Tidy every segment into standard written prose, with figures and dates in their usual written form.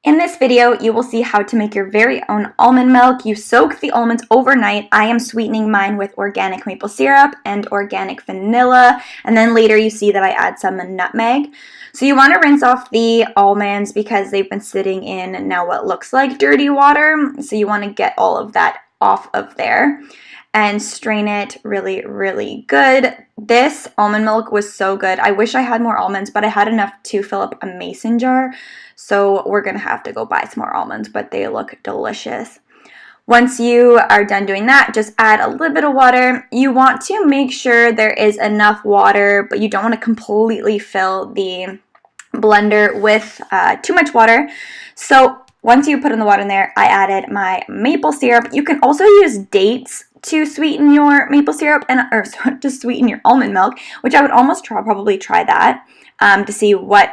In this video, you will see how to make your very own almond milk. You soak the almonds overnight. I am sweetening mine with organic maple syrup and organic vanilla, and then later you see that I add some nutmeg. So you want to rinse off the almonds because they've been sitting in now what looks like dirty water. So you want to get all of that off of there and strain it really, really good. This almond milk was so good. I wish I had more almonds, but I had enough to fill up a mason jar. So we're gonna have to go buy some more almonds, but they look delicious. Once you are done doing that, just add a little bit of water. You want to make sure there is enough water, but you don't want to completely fill the blender with too much water. So once you put in the water in there, I added my maple syrup. You can also use dates to sweeten your maple syrup or to sweeten your almond milk, which I would almost probably try that to see what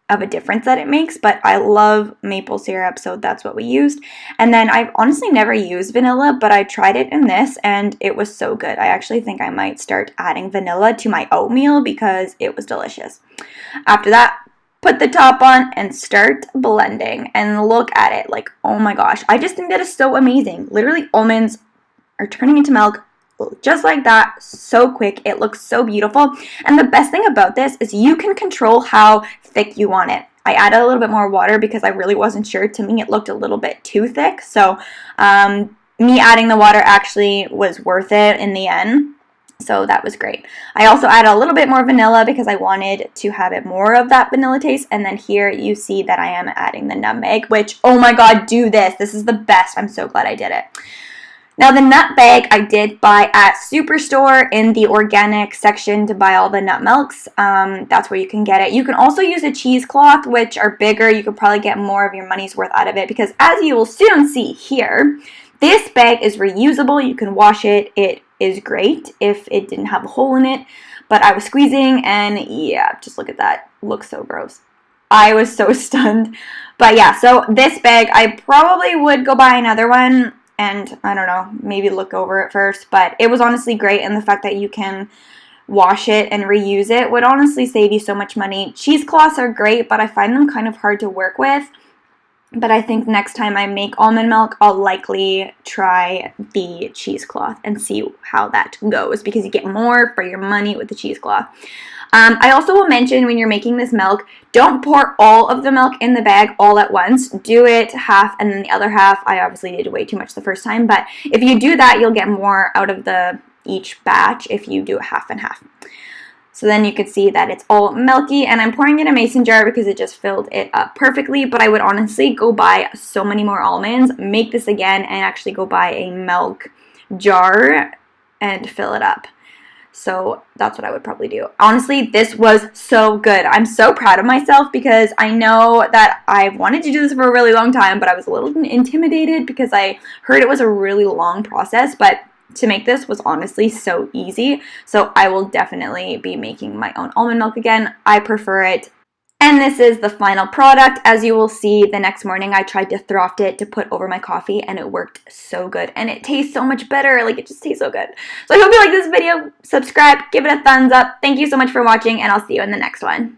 of a difference that it makes, but I love maple syrup, so that's what we used. And then I've honestly never used vanilla, but I tried it in this and it was so good. I actually think I might start adding vanilla to my oatmeal because it was delicious. After that, put the top on and start blending and look at it. Like, oh my gosh, I just think that is so amazing. Literally, almonds are turning into milk just like that, so quick. It looks so beautiful. And the best thing about this is you can control how thick you want it. I added a little bit more water because I really wasn't sure. To me, it looked a little bit too thick. So me adding the water actually was worth it in the end. So that was great. I also added a little bit more vanilla because I wanted to have it more of that vanilla taste. And then here you see that I am adding the nutmeg, which, oh my God, do this. This is the best. I'm so glad I did it. Now the nutmeg I did buy at Superstore in the organic section to buy all the nut milks. That's where you can get it. You can also use a cheesecloth, which are bigger. You could probably get more of your money's worth out of it because, as you will soon see here, this bag is reusable. You can wash it. It is great if it didn't have a hole in it. But I was squeezing and yeah, just look at that. Looks so gross. I was so stunned. But yeah, so this bag, I probably would go buy another one. And I don't know, maybe look over it first, but it was honestly great, and the fact that you can wash it and reuse it would honestly save you so much money. Cheesecloths are great, but I find them kind of hard to work with. But I think next time I make almond milk, I'll likely try the cheesecloth and see how that goes because you get more for your money with the cheesecloth. I also will mention when you're making this milk, don't pour all of the milk in the bag all at once. Do it half and then the other half. I obviously did way too much the first time, but if you do that, you'll get more out of each batch if you do it half and half. So then you can see that it's all milky, and I'm pouring in a mason jar because it just filled it up perfectly, but I would honestly go buy so many more almonds, make this again, and actually go buy a milk jar and fill it up. So that's what I would probably do. Honestly, this was so good. I'm so proud of myself because I know that I've wanted to do this for a really long time, but I was a little intimidated because I heard it was a really long process, but to make this was honestly so easy. So I will definitely be making my own almond milk again. I prefer it. And this is the final product. As you will see, the next morning I tried to froth it to put over my coffee and it worked so good. And it tastes so much better. Like, it just tastes so good. So I hope you like this video. Subscribe, give it a thumbs up. Thank you so much for watching, and I'll see you in the next one.